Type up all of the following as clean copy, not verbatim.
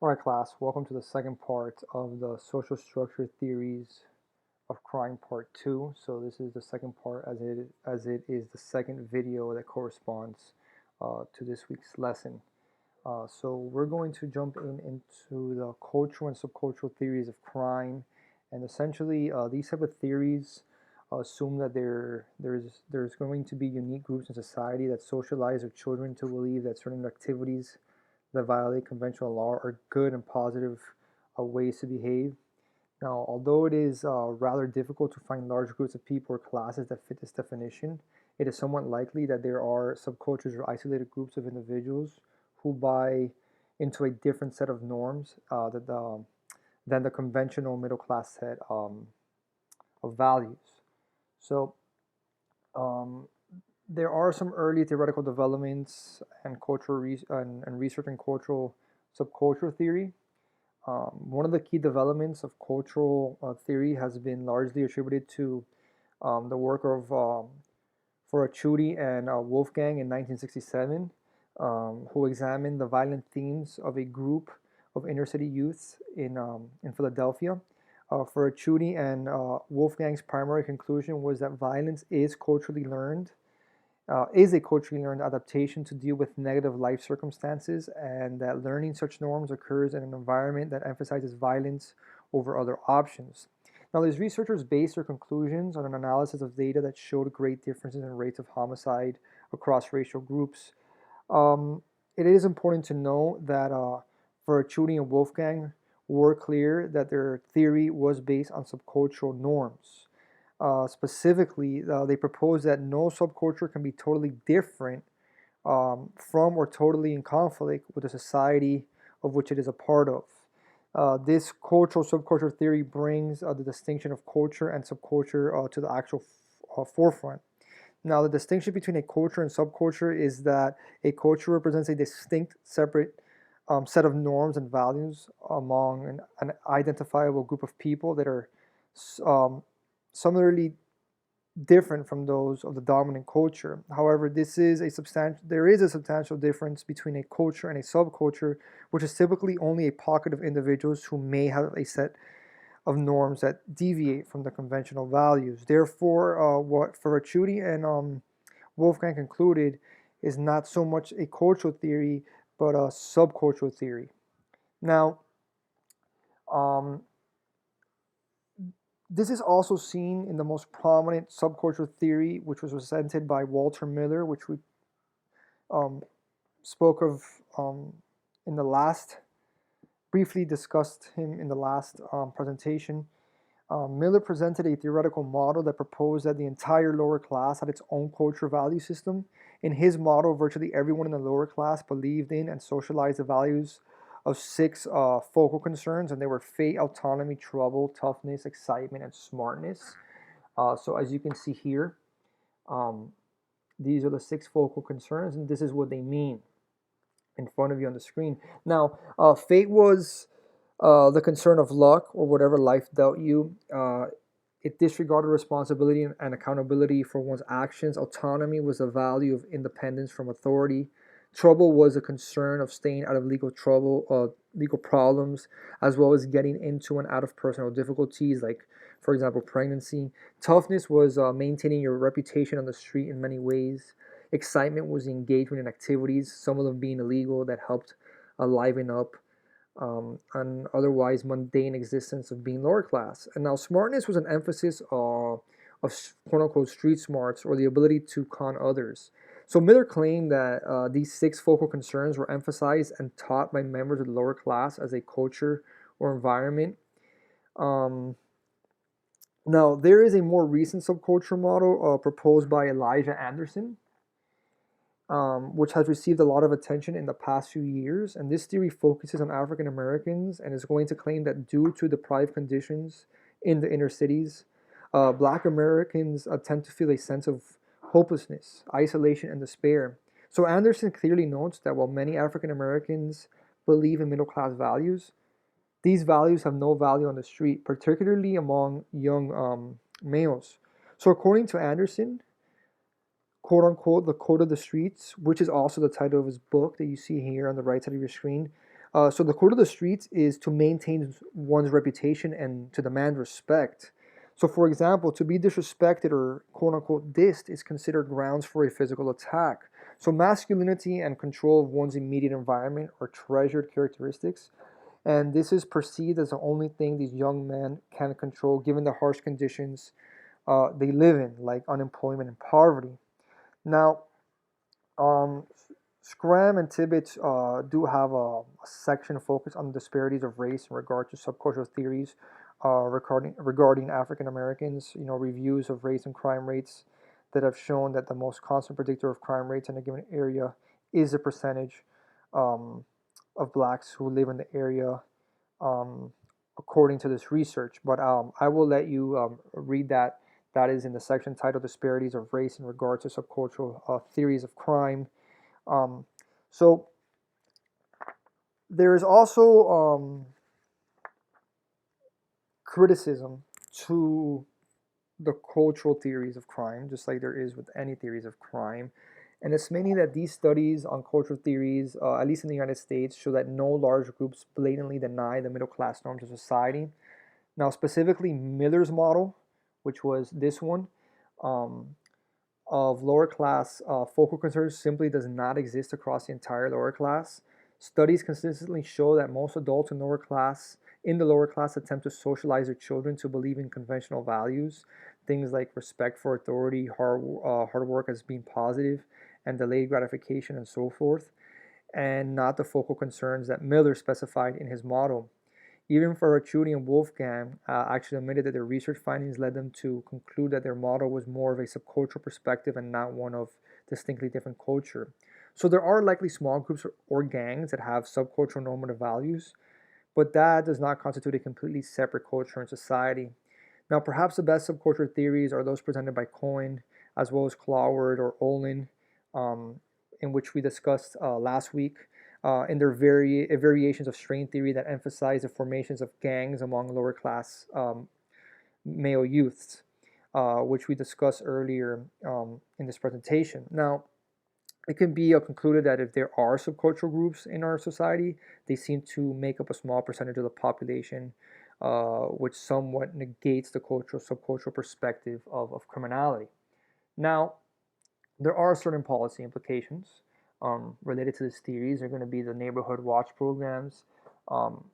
Alright class, welcome to the second part of the social structure theories of crime part 2. So this is the second part as it is the second video that corresponds to this week's lesson. So we're going to jump into the cultural and subcultural theories of crime, and essentially these type of theories assume that there's going to be unique groups in society that socialize their children to believe that certain activities that violate conventional law are good and positive ways to behave. Now, although it is rather difficult to find large groups of people or classes that fit this definition, it is somewhat likely that there are subcultures or isolated groups of individuals who buy into a different set of norms than the conventional middle class set of values. So, um, there are some early theoretical developments and and research in cultural subculture theory. One of the key developments of cultural theory has been largely attributed to the work of Ferracciuti and Wolfgang in 1967, who examined the violent themes of a group of inner city youths in Philadelphia. Ferracciuti and Wolfgang's primary conclusion was that violence is a culturally learned adaptation to deal with negative life circumstances, and that learning such norms occurs in an environment that emphasizes violence over other options. Now, these researchers based their conclusions on an analysis of data that showed great differences in rates of homicide across racial groups. Um, it is important to know that Verchuti and Wolfgang were clear that their theory was based on subcultural norms. Specifically, they propose that no subculture can be totally different from or totally in conflict with the society of which it is a part of. This cultural subculture theory brings the distinction of culture and subculture to the actual forefront. Now, the distinction between a culture and subculture is that a culture represents a distinct, separate set of norms and values among an identifiable group of people that are um, similarly different from those of the dominant culture. However, there is a substantial difference between a culture and a subculture, which is typically only a pocket of individuals who may have a set of norms that deviate from the conventional values. Therefore, what Ferracciuti and Wolfgang concluded is not so much a cultural theory, but a subcultural theory. Now, um, this is also seen in the most prominent subcultural theory, which was presented by Walter Miller, which we um, spoke of in the last, briefly discussed him in the last presentation. Miller presented a theoretical model that proposed that the entire lower class had its own culture value system. In his model, virtually everyone in the lower class believed in and socialized the values of six focal concerns, and they were fate, autonomy, trouble, toughness, excitement, and smartness. So as you can see here, um, these are the six focal concerns, and this is what they mean in front of you on the screen. Now, fate was the concern of luck or whatever life dealt you. It disregarded responsibility and accountability for one's actions. Autonomy was the value of independence from authority. Trouble was a concern of staying out of legal problems, as well as getting into and out of personal difficulties, like, for example, pregnancy. Toughness was maintaining your reputation on the street in many ways. Excitement was the engagement in activities, some of them being illegal, that helped liven up an otherwise mundane existence of being lower class. And now, smartness was an emphasis of quote unquote street smarts, or the ability to con others. So Miller claimed that these six focal concerns were emphasized and taught by members of the lower class as a culture or environment. Um, Now, there is a more recent subculture model proposed by Elijah Anderson, which has received a lot of attention in the past few years. And this theory focuses on African Americans and is going to claim that due to deprived conditions in the inner cities, Black Americans tend to feel a sense of hopelessness, isolation, and despair. So Anderson clearly notes that while many African Americans believe in middle class values, these values have no value on the street, particularly among young males. So according to Anderson, quote unquote, the code of the streets, which is also the title of his book that you see here on the right side of your screen, So the code of the streets is to maintain one's reputation and to demand respect. So, for example, to be disrespected or quote unquote dissed is considered grounds for a physical attack. So, masculinity and control of one's immediate environment are treasured characteristics, and this is perceived as the only thing these young men can control given the harsh conditions they live in, like unemployment and poverty. Now, um, Scram and Tibbetts do have a section focused on the disparities of race in regard to subcultural theories regarding African Americans. Reviews of race and crime rates that have shown that the most constant predictor of crime rates in a given area is the percentage um, of blacks who live in the area, um, according to this research. But I will let you read that. That is in the section titled Disparities of Race in regard to Subcultural Theories of Crime. Um, so there is also criticism to the cultural theories of crime, just like there is with any theories of crime. And it's mainly that these studies on cultural theories, at least in the United States, show that no large groups blatantly deny the middle class norms of society. Now, specifically, Miller's model, which was this one, um, of lower class focal concerns simply does not exist across the entire lower class. Studies consistently show that most adults in the lower class attempt to socialize their children to believe in conventional values, things like respect for authority, hard work as being positive, and delayed gratification, and so forth, and not the focal concerns that Miller specified in his model. Even Ferracciuti and Wolfgang actually admitted that their research findings led them to conclude that their model was more of a subcultural perspective and not one of distinctly different culture. So there are likely small groups or gangs that have subcultural normative values, but that does not constitute a completely separate culture and society. Now, perhaps the best subculture theories are those presented by Cohen, as well as Cloward or Olin, um, in which we discussed last week, in their variations of strain theory that emphasize the formations of gangs among lower class male youths, which we discussed earlier in this presentation. Now, it can be concluded that if there are subcultural groups in our society, they seem to make up a small percentage of the population, which somewhat negates the subcultural perspective of criminality. Now, there are certain policy implications related to these theories. They're going to be the neighborhood watch programs, um,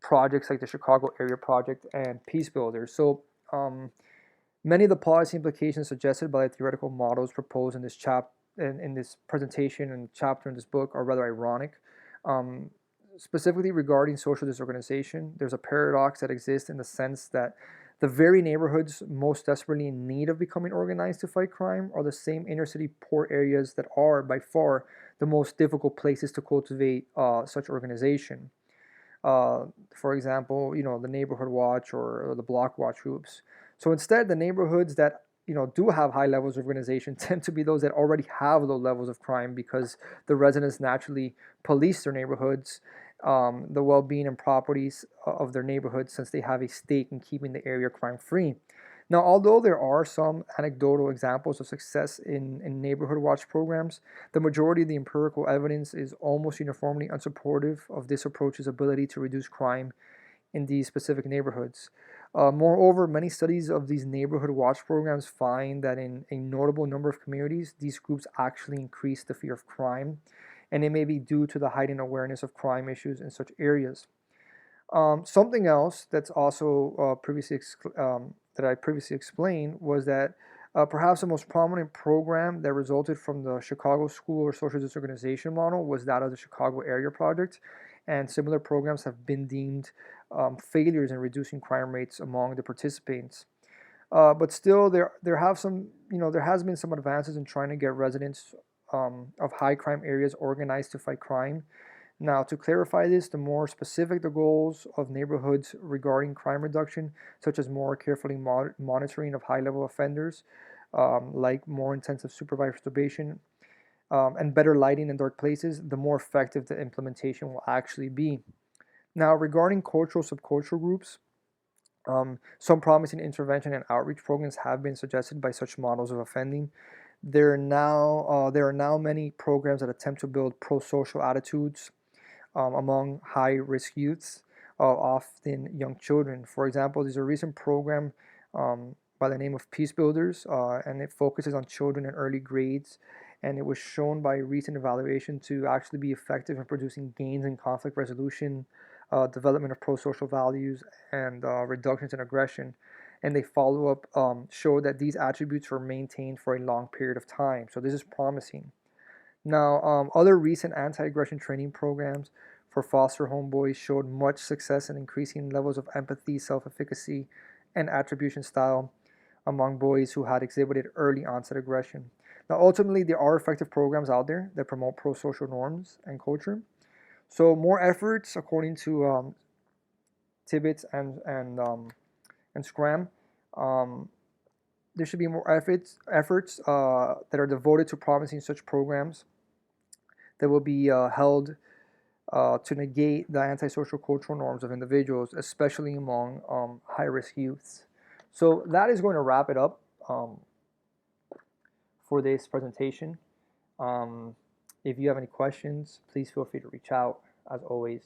projects like the Chicago Area Project, and Peace Builders. So, many of the policy implications suggested by the theoretical models proposed in in this presentation and chapter in this book are rather ironic. Um, Specifically regarding social disorganization, there's a paradox that exists in the sense that the very neighborhoods most desperately in need of becoming organized to fight crime are the same inner city poor areas that are by far the most difficult places to cultivate such organization. For example, the neighborhood watch or the block watch groups. So instead, the neighborhoods that do have high levels of organization tend to be those that already have low levels of crime because the residents naturally police their neighborhoods, the well-being and properties of their neighborhoods, since they have a stake in keeping the area crime-free. Now, although there are some anecdotal examples of success in neighborhood watch programs, the majority of the empirical evidence is almost uniformly unsupportive of this approach's ability to reduce crime in these specific neighborhoods. Moreover, many studies of these neighborhood watch programs find that in a notable number of communities, these groups actually increase the fear of crime, and it may be due to the heightened awareness of crime issues in such areas. Something else that's also that I previously explained was that perhaps the most prominent program that resulted from the Chicago School or Social Disorganization model was that of the Chicago Area Project, and similar programs have been deemed failures in reducing crime rates among the participants. But still, there has been some advances in trying to get residents of high crime areas organized to fight crime. Now, to clarify this, the more specific the goals of neighborhoods regarding crime reduction, such as more carefully monitoring of high-level offenders, like more intensive supervised probation, and better lighting in dark places, the more effective the implementation will actually be. Now, regarding cultural subcultural groups, some promising intervention and outreach programs have been suggested by such models of offending. There are now many programs that attempt to build pro-social attitudes among high-risk youths, often young children. For example, there's a recent program by the name of Peace Builders, and it focuses on children in early grades. And it was shown by recent evaluation to actually be effective in producing gains in conflict resolution, development of pro-social values, and reductions in aggression. And they follow up show that these attributes were maintained for a long period of time. So this is promising. Now, other recent anti-aggression training programs for foster home boys showed much success in increasing levels of empathy, self-efficacy, and attribution style among boys who had exhibited early onset aggression. Now, ultimately, there are effective programs out there that promote pro-social norms and culture. So, more efforts, according to Tibbetts and Scram, um, there should be more efforts that are devoted to promising such programs that will be held to negate the antisocial cultural norms of individuals, especially among high-risk youths. So that is going to wrap it up for this presentation. If you have any questions, please feel free to reach out, as always.